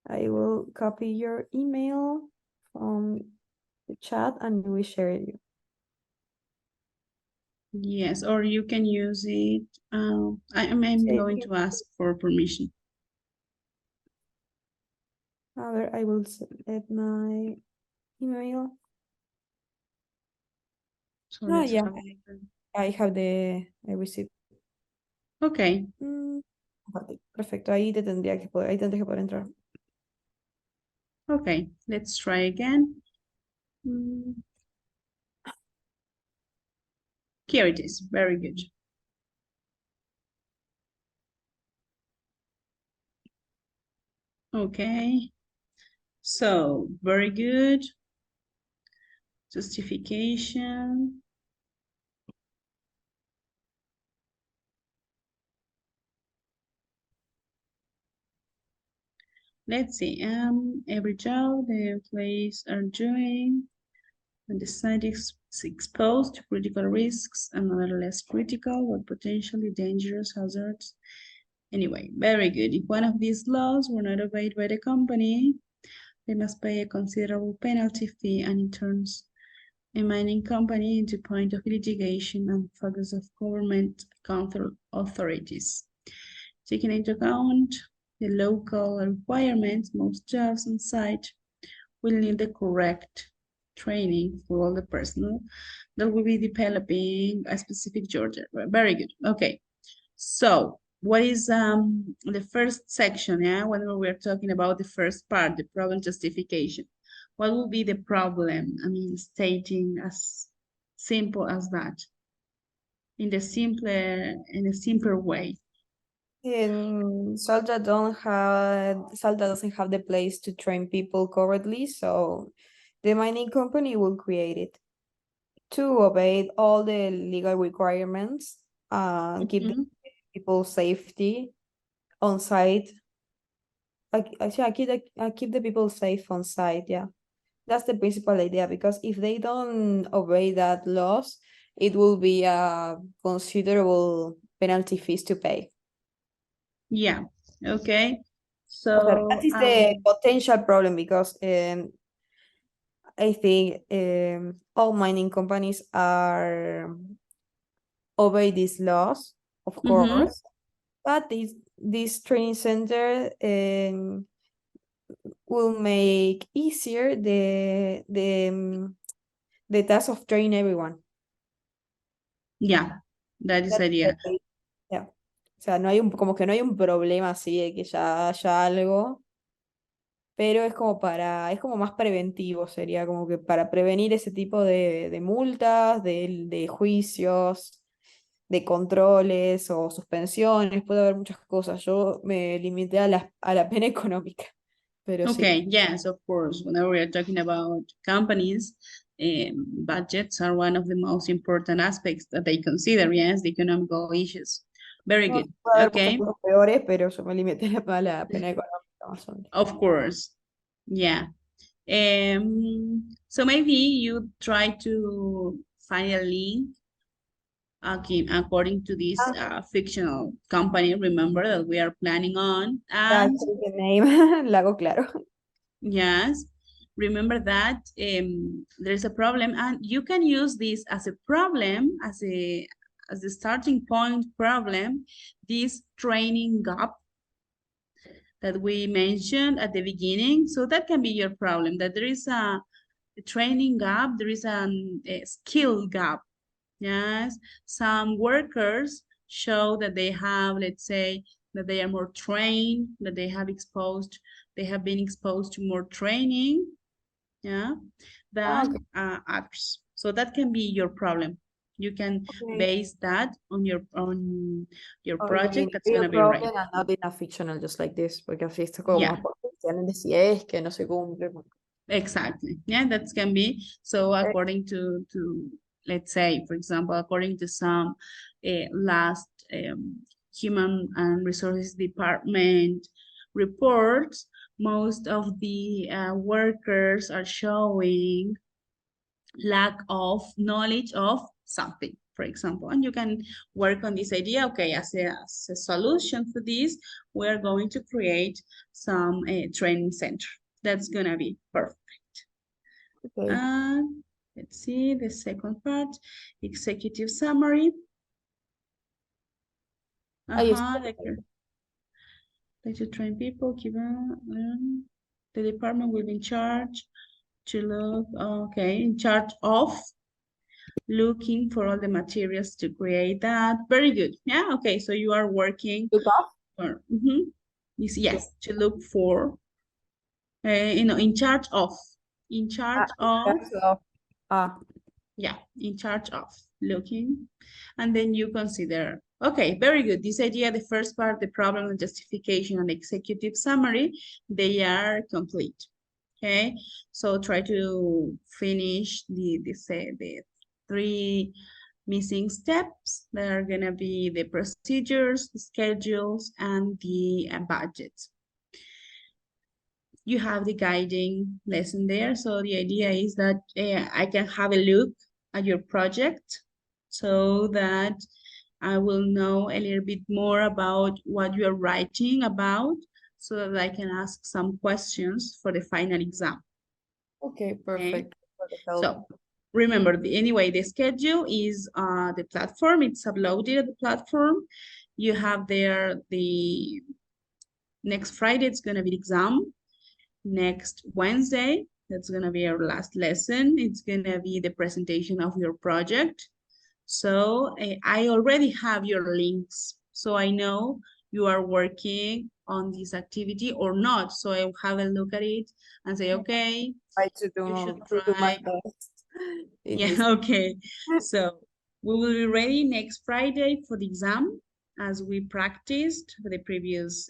I will copy your email from the chat and we share it. Yes, or you can use it. I'm Say it going again. to ask for permission. I will set my email. So let's Yeah, have a look. I received. Okay, Vale, perfecto, ahí tendría que poder entrar. okay, let's try again. Mm, Here it is. Very good. Okay. So, very good. Justification. Let's see. Every job the employees are doing and the site is exposed to critical risks, another less critical but potentially dangerous hazards. Anyway, very good. If one of these laws were not obeyed by the company, they must pay a considerable penalty fee and it turns a mining company into point of litigation and focus of government control authorities. Taking into account the local requirements, most jobs on site will need the correct training for all the personnel that will be developing a specific Georgia. Very good. Okay. So what is the first section, yeah? When we're talking about the first part, the problem justification. What will be the problem? I mean, stating as simple as that. In a simpler way. And Salta doesn't have the place to train people correctly, so the mining company will create it to obey all the legal requirements and keep the Mhm. people safety on site. I keep the people safe on site, yeah. That's the principal idea, because if they don't obey that laws, it will be a considerable penalty fees to pay. Yeah. Okay. O sea, that So is the potential problem, because I think all mining companies are obey these laws, of mhm. course, but this training center will make easier the task of training everyone. Yeah, that is That's idea. the- yeah. O sea, no hay como que no hay un problema así de que ya haya algo, pero es como más preventivo, sería como que para prevenir ese tipo de multas, de juicios, de controles o suspensiones, puede haber muchas cosas. Yo me limité a la pena económica, pero sí. Okay, yes, of course. Whenever we are talking about companies, budgets are one of the most important aspects that they consider, yes, the economical issues. Very No, good. puede haber muchas Okay, cosas peores, pero yo me limité a la pena económica más o menos. of course. Yeah. So maybe you try to find a link, okay, according to this Ah, fictional company, remember that we are planning on, ya, and check the name, la hago claro. yes, remember that there's a problem, and you can use this as a problem, as a starting point problem, this training gap that we mentioned at the beginning. So that can be your problem, that there is a training gap, there is a skill gap. Yes, some workers show that they have, let's say, that they are more trained, that they have been exposed to more training, yeah, Ah, ok. than others. So that can be your problem. You can Okay. base that on your Okay, in project. a That's real gonna be right. problem and not in a fictional just like this, porque así está como Yeah, más potencial de si es que no se cumple. exactly. Yeah, that can be. So according to let's say, for example, according to some last human and resources department reports, most of the workers are showing lack of knowledge of something, for example. And you can work on this idea. Okay, as a solution for this, we're going to create some training center. That's gonna be perfect. Okay. And let's see the second part, executive summary. Ahí está. Like to train people, given the department will be in charge to look, okay, in charge of looking for all the materials to create that. Very good. Yeah, okay, so you are working Look off. for, yes, to look for, in Ah, charge in of, terms of, ah, yeah, in charge of looking. And then you consider, okay, very good. This idea, the first part, the problem and justification and executive summary, they are complete. Okay, so try to finish the three missing steps that are gonna be the procedures, the schedules, and the budgets. You have the guiding lesson there. So the idea is that I can have a look at your project so that I will know a little bit more about what you are writing about so that I can ask some questions for the final exam. Okay, Okay. perfect. For the help. So remember, anyway, the schedule is the platform. It's uploaded at the platform. You have there the next Friday, it's going to be the exam. Next Wednesday, that's going to be our last lesson. It's going to be the presentation of your project. So I already have your links. So I know you are working on this activity or not. So I'll have a look at it and say, okay, Try you should to do my try. best in Yeah, this. okay. So we will be ready next Friday for the exam as we practiced for the previous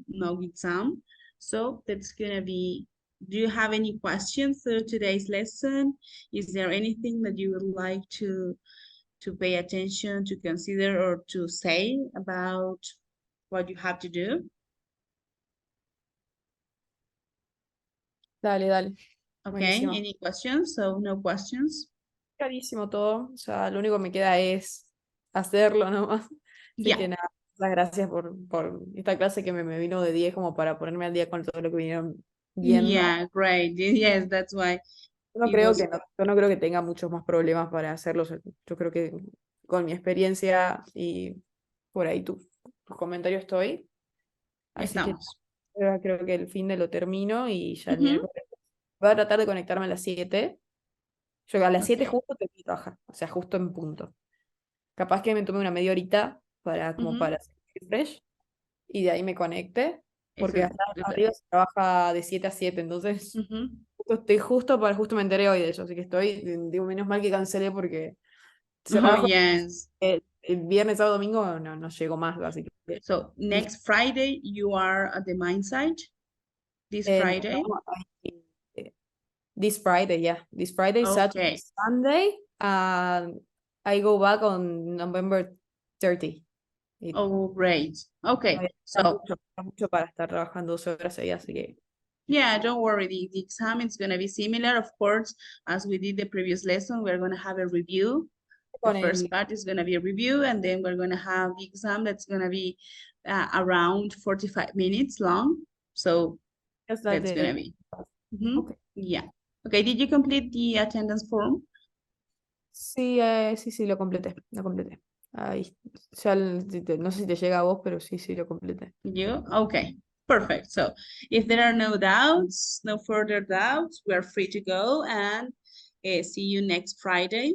mock exam. So that's gonna be, do you have any questions for today's lesson? Is there anything that you would like to pay attention, to consider, or to say about what you have to do? Dale, dale. Okay, Buenísimo. any questions? So no questions? Clarísimo todo. O sea, lo único que me queda es hacerlo nomás. Así Yeah. que nada, muchas gracias por esta clase que me vino de 10 como para ponerme al día con todo lo que vinieron viendo. Yeah, great. Yes, that's why Yo no it creo was. que yo no creo que tenga muchos más problemas para hacerlo. O sea, yo creo que con mi experiencia y por ahí tus comentarios estoy. Así que Estamos. creo que el fin de lo termino y ya el Ujú. miércoles voy a tratar de conectarme a las 7. Yo a las 7 Okay. justo tengo que trabajar, o sea, justo en punto. Capaz que me tome una media horita como Ujú. para hacer refresh y de ahí me conecte, Eso porque es hasta good. arriba se trabaja de 7 a 7, entonces Ujú. estoy justo me enteré hoy de eso, así que digo, menos mal que cancelé porque Oh, cerraba yes. el viernes, sábado, domingo, no llego más, así que So next Friday, you are at the mine site this no, Friday. eh, this Friday, yeah, this Friday, Saturday, Okay. Sunday, and I go back on November 30. Y Oh, great. Okay. So falta mucho para estar trabajando 12 horas seguidas, así que yeah, don't worry. The exam is going to be similar, of course, as we did the previous lesson. We're going to have a review. The con first el, part is going to be a review, and then we're going to have the exam that's going to be around 45 minutes long. So es la that's going to de... be. Mhm. Ok. Yeah. Okay, did you complete the attendance form? Sí, sí, lo completé, lo completé. Ahí, ya no sé si te llega a vos, pero sí, lo completé. You? Okay, perfect. So if there are no doubts, no further doubts, we are free to go and see you next Friday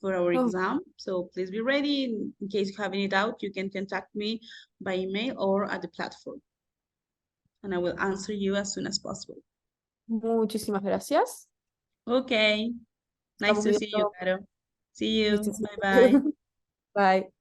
for our Oh, exam. So please be ready. In case you have any doubt, you can contact me by email or at the platform, and I will answer you as soon as possible. muchísimas gracias. Okay, nice Estamos to see you, viendo. Caro. See Listo, you. sí. Bye bye. Bye.